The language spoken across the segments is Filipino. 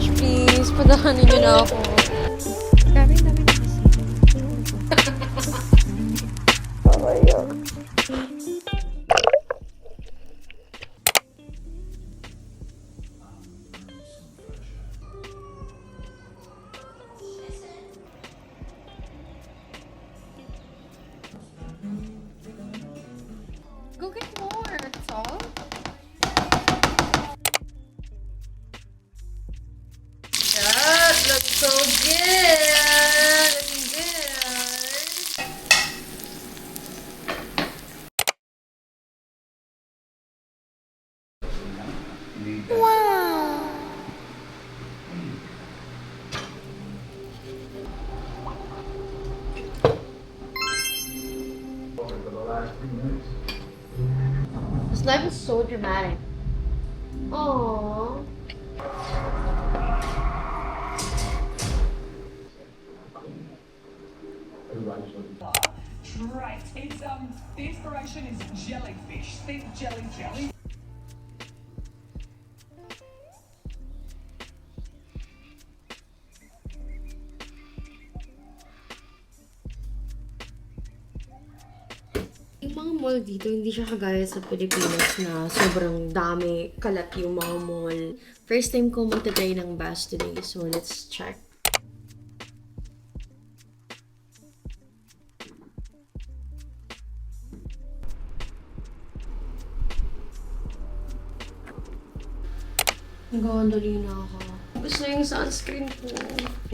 gosh, please. Padahanin niyo na ako. Grabe, dami na kasi. Go get more. That's all. That looks so good. Looking good. Wow. This life is so dramatic. Aww. Right, it's the inspiration is jellyfish. Think jelly. Yung mga mall dito, hindi siya kagaya sa Pilipinas na sobrang dami, kalat yung mga mall. First time ko magta-try ng Bass today, so let's check. Nagkakandali na ako. Tapos na yung sunscreen ko.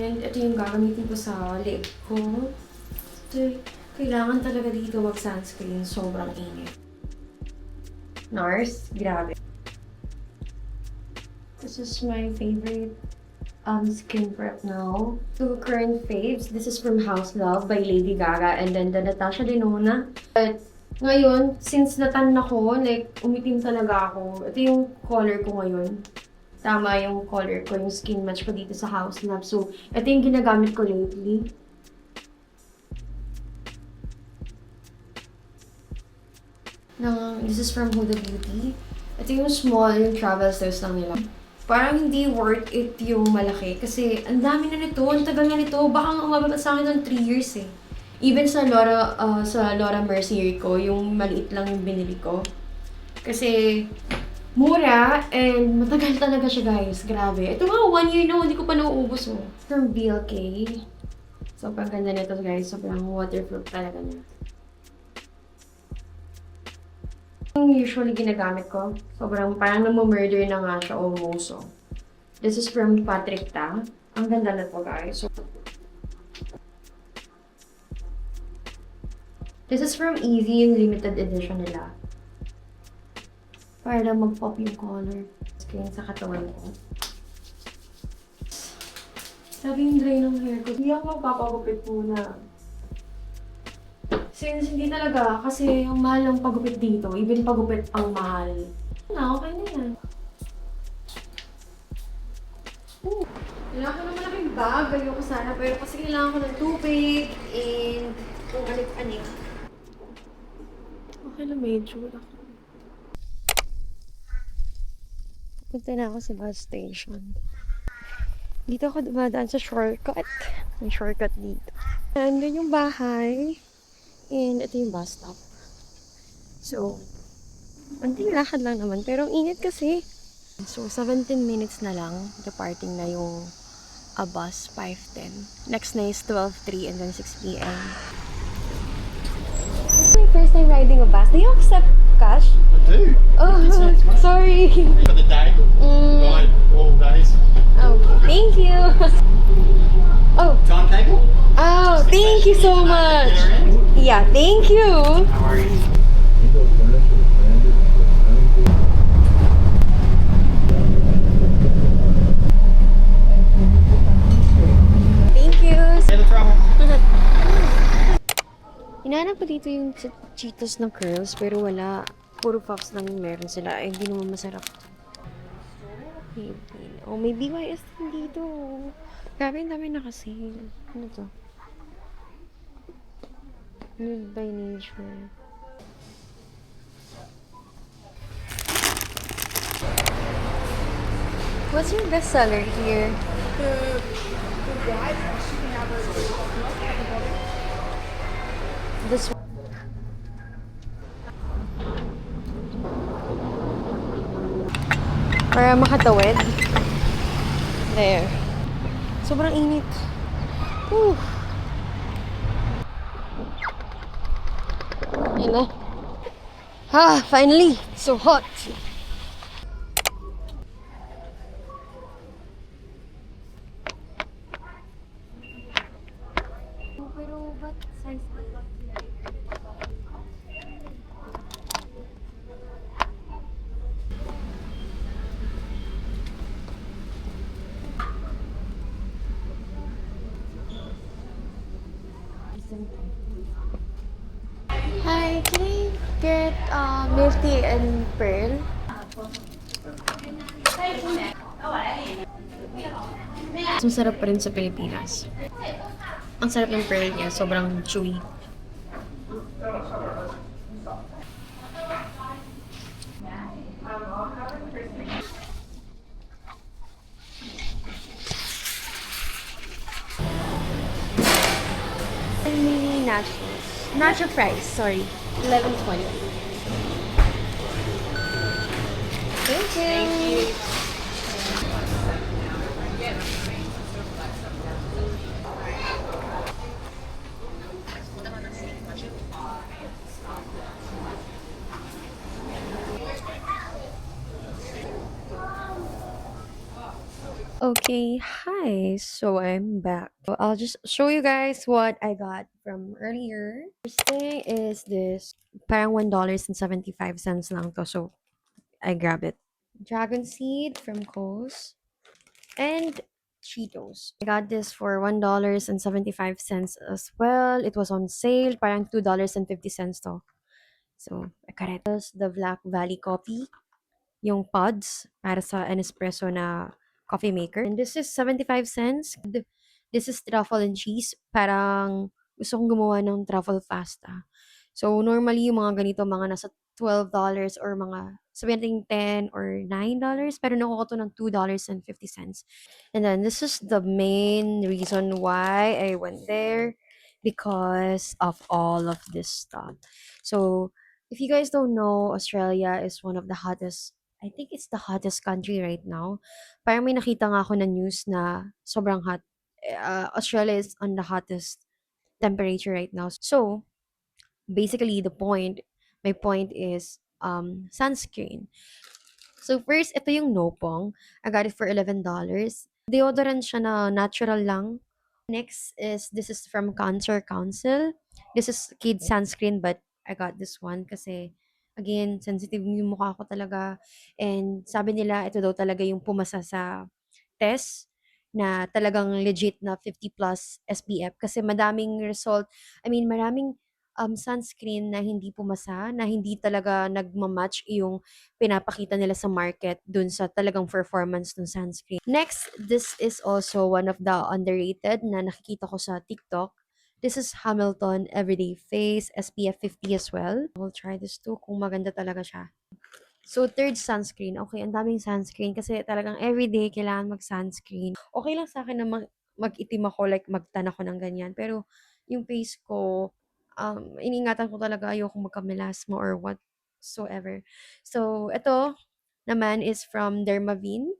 And ito yung gagamitin ko sa leg ko. Ito, kailangan talaga dito mag-sunscreen. Sobrang init. NARS, grabe. This is my favorite skin prep now. Two current faves. This is from House Love by Lady Gaga and then the Natasha Denona. But ngayon, since natan ako, like umitim talaga ako. Ito yung color ko ngayon. Tama yung color ko, yung skin match ko dito sa House Love. So, ito yung ginagamit ko lately. This is from Huda Beauty. Ito yung small, yung travel size lang nila. Parang hindi worth it yung malaki. Kasi ang dami na nito, ang tagal na nito. Baka umabot sa akin ng 3 years eh. Even sa Laura Mercier ko, yung maliit lang yung binili ko. Kasi mura and matagal talaga siya guys. Grabe. Ito nga, 1 year na, hindi ko pa nauubos mo. From BLK. Sobrang ganda nito guys. Sobrang waterproof talaga niya. Yung usually ginagamit ko, sobrang parang namumurder na nga siya almost. So. This is from Patrick Ta. Ang ganda na to guys. So, this is from Easy, yung limited edition nila. Para lang mag-pop yung color. Screen sa katawan ko. Sabi yung dry ng hair ko. Hindi ako magpapagupit muna. Since hindi talaga, kasi yung mahal ng pagupit dito, even pagupit ang mahal. Okay na yan. Kailangan ko ng malaking bag, ayoko sana, pero kasi kailangan ko ng tubig and kung anik-anik. Okay na medyo ako. Punta na ako sa bus station. Dito ako dumadaan sa shortcut. May shortcut dito. Andun yung bahay. And ito yung bus stop. So, konting lakad lang naman. Pero ang init kasi. So, 17 minutes na lang. Departing na yung bus, 5:10. Next na is 12:03 and then 6 p.m. This is my first time riding a bus. Do you accept cash? I do. Oh, sorry. For the day? Right, all days. Oh, thank you. Oh, Timetable? oh, thank you so much. Yeah, thank you. No worries. Thank you. Say the trouble. Hinahanap ko dito yung Cheetos na curls, pero wala. Puro puffs lang yung meron sila. Ay, hindi naman masarap. Oh, may BYS din dito. Grabe, ang dami na kasi. Ano to? Nude by Nature. What's your best seller here? The white, she can have her milk and the butter. This one. Para makatawid. There. Sobrang init. Whew. Yun na. Finally! So hot! Pero ba't size ba? Hi, can I get milk tea and pearl? Mas masarap pa rin sa Pilipinas. Ang sarap ng pearl niya, sobrang chewy. Mini nachos. Nacho fries, sorry. 11.20. Thank you. Okay, hi. So I'm back. So I'll just show you guys what I got from earlier. First thing is this. Parang $1.75 lang to. So I grab it. Dragon seed from Kohl's. And Cheetos. I got this for $1.75 as well. It was on sale. Parang $2.50 to. So I got it. This is the Black Valley coffee. Yung pods para sa an espresso na coffee maker. And this is 75 cents. This is truffle and cheese. Parang gusto kong gumawa ng truffle pasta. So, normally, yung mga ganito, mga nasa $12 or mga sabihin natin $10 or $9. Pero nakuha ko to ng $2.50. And then, this is the main reason why I went there. Because of all of this stuff. So, if you guys don't know, Australia is one of the hottest, I think it's the hottest country right now. Parang may nakita nga ako na news na sobrang hot. Australia is on the hottest temperature right now. So, basically, my point is sunscreen. So, first, ito yung Nopong. I got it for $11. Deodorant siya na natural lang. Next is, this is from Cancer Council. This is kid sunscreen, but I got this one kasi, again, sensitive yung mukha ko talaga. And sabi nila, ito daw talaga yung pumasa sa test na talagang legit na 50 plus SPF kasi madaming maraming sunscreen na hindi pumasa, na hindi talaga nagma-match yung pinapakita nila sa market dun sa talagang performance ng sunscreen. Next, this is also one of the underrated na nakikita ko sa TikTok. This is Hamilton Everyday Face SPF 50 as well. I'll try this too kung maganda talaga siya. So, third sunscreen. Okay, ang daming sunscreen kasi talagang everyday kailangan mag-sunscreen. Okay lang sa akin na mag-itim ako, like magtan ako ng ganyan. Pero, yung face ko, iniingatan ko talaga ayoko magka-melasma or whatsoever. So, ito naman is from Dermaveen.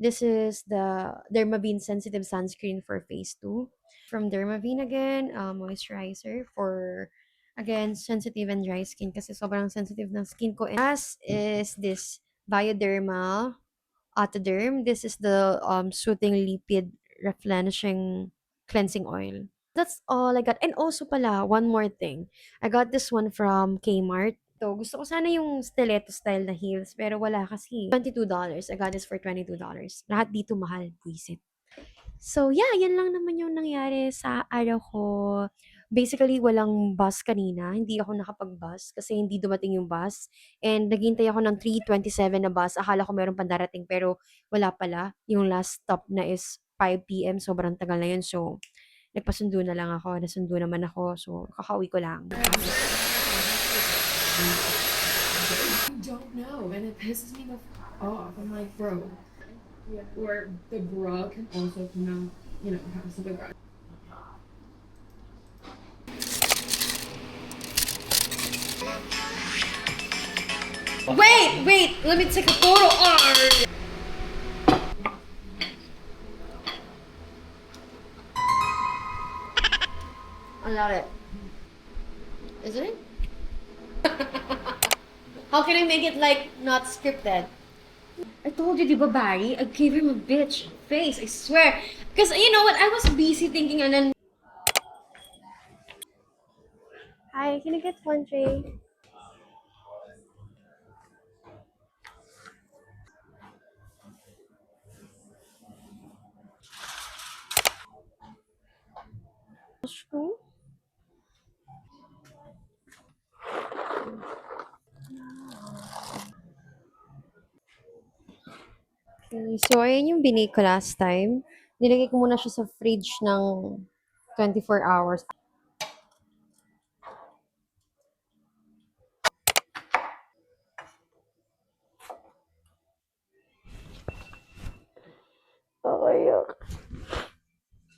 This is the Dermaveen Sensitive Sunscreen for Phase 2. From Dermaveen again, moisturizer for, again, sensitive and dry skin kasi sobrang sensitive ng skin ko. And last is this Bioderma Autoderm. This is the soothing lipid replenishing cleansing oil. That's all I got. And also pala, one more thing. I got this one from Kmart. So, gusto ko sana yung stiletto style na heels, pero wala kasi. $22. I got this for $22. Lahat dito mahal, buisit. So, yeah, yan lang naman yung nangyari sa araw ko. Basically, walang bus kanina. Hindi ako nakapag-bus kasi hindi dumating yung bus. And naghintay ako ng 3:27 na bus. Akala ko meron pang darating pero wala pala. Yung last stop na is 5 p.m. Sobrang tagal na yun. So, nagpasundo na lang ako. Nasundo naman ako. So, kakauwi ko lang. You don't know, and it pisses me the f off. I'm like, bro, Yeah. Or the bra can also come out, have some bra. Wait! Let me take a photo. I love it. Isn't it? How can I make it like not scripted? I told you, diba, Barry? I gave him a bitch face, I swear. Because you know what? I was busy thinking and then... Hi, can I get one tray? Mushroom? Okay, so ayan yung binake ko last time. Nilagay ko muna siya sa fridge ng 24 hours. Okay.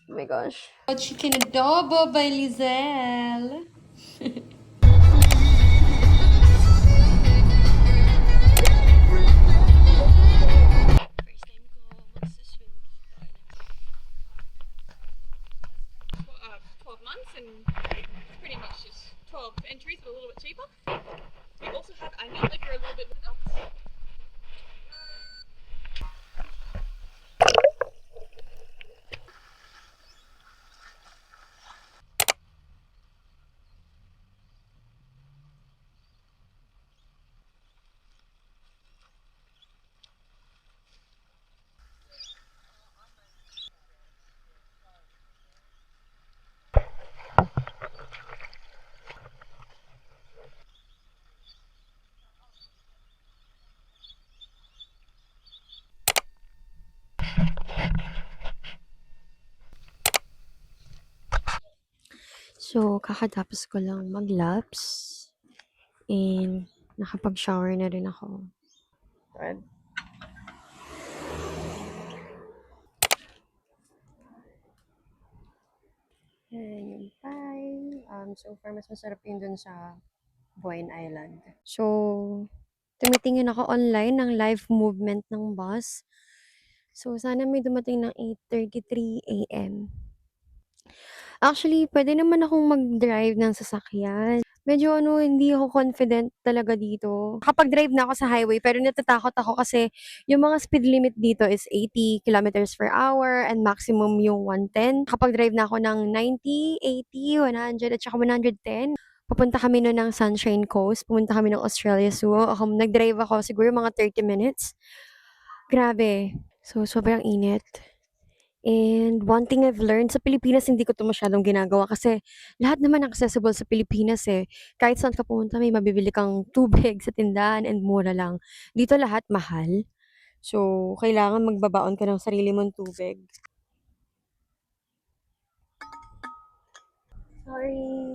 Oh my gosh. Chicken adobo by Lizelle. First time ko magsaswim. 12 months, and it's pretty much just 12 entries, but a little bit cheaper. We also have annual if you're a little bit more nuts. So, kakatapos ko lang mag-laps. And nakapag-shower na rin ako. Right. Yan yung pie. So far, mas masarap yun dun sa Boyne Island. So, tumitingin ako online ng live movement ng bus. So, sana may dumating ng 8:33 a.m. Actually, pwede naman akong mag-drive ng sasakyan. Medyo hindi ako confident talaga dito. Nakapag-drive na ako sa highway, pero natatakot ako kasi yung mga speed limit dito is 80 kilometers per hour and maximum yung 110. Nakapag-drive na ako ng 90, 80, 100 at saka 110. Papunta kami noon ng Sunshine Coast. Pumunta kami ng Australia Zoo. Nag-drive ako siguro mga 30 minutes. Grabe. So, sobrang init. And one thing I've learned, sa Pilipinas hindi ko 'to masyadong ginagawa kasi lahat naman accessible sa Pilipinas, eh. Kahit saan ka pumunta may mabibili kang tubig sa tindahan and mura lang. Dito lahat mahal. So, kailangan magbabaon ka ng sarili mong tubig. Sorry.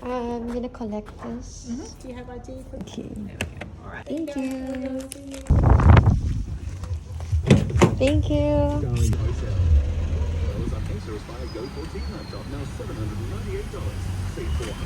I'm gonna collect this. Do you have ID? Okay. Thank you. Thank you. Darling Hotel. Those on Acer Aspire Go 14 laptop now $798. Save $400.